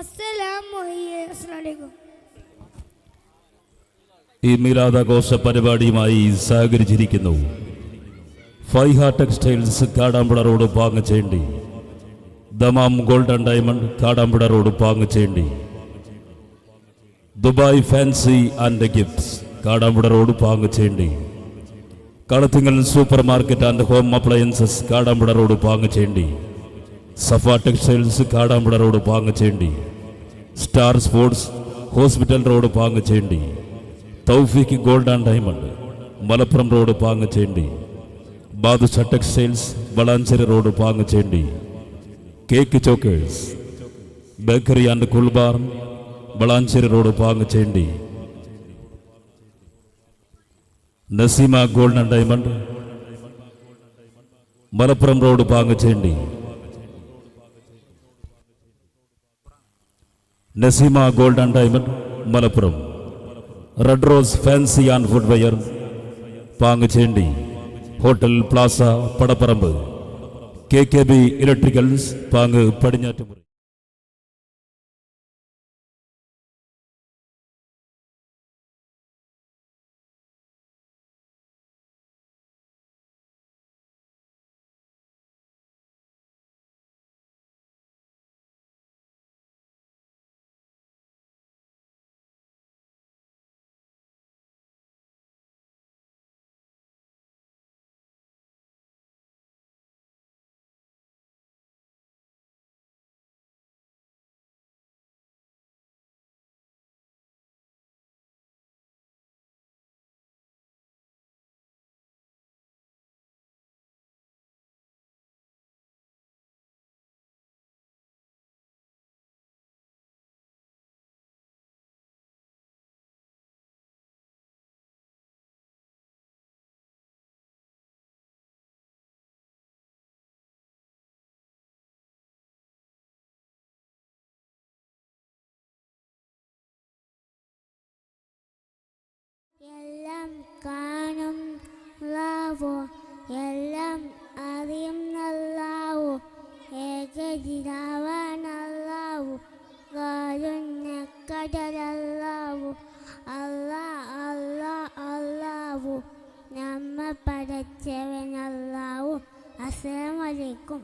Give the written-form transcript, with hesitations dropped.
അസ്സലാമലൈക്കും. ഈ മീലാദാഘോഷ പരിപാടിയുമായി സഹകരിച്ചിരിക്കുന്നു Faiha textiles Kadampuzha road Pangachendi, Dammam gold and diamond Kadampuzha road Pangachendi, Dubai fancy and gifts Kadampuzha road Pangachendi, Kalathingal super market and home appliances Kadampuzha road Pangachendi, Safa textiles Kadampuzha road Pangachendi, star sports hospital road Pangachendi, Thoufeeq gold and diamond Malappuram road Pangachendi, Badusha textiles Valanchery road Pangachendi, cake chokers bakery and cool bar Valanchery road Pangachendi, Naseema gold and diamond Malappuram road Pangachendi, Naseema gold and diamond Malappuram, red rose fancy and footwear Pangachendi, hotel plaza Padapparamba, KKB electricals Pang Padinjattumuri. എല്ലാം കാണും അല്ലാഹു, എല്ലാം അറിയുന്നല്ലാഹു, ഏകദിനാവാനല്ലാഹു, കാരുണ്യക്കടലല്ലാഹു, അല്ലാഹു നമ്മ പടച്ചവനല്ലാഹു. അസ്സലാമു അലൈക്കും.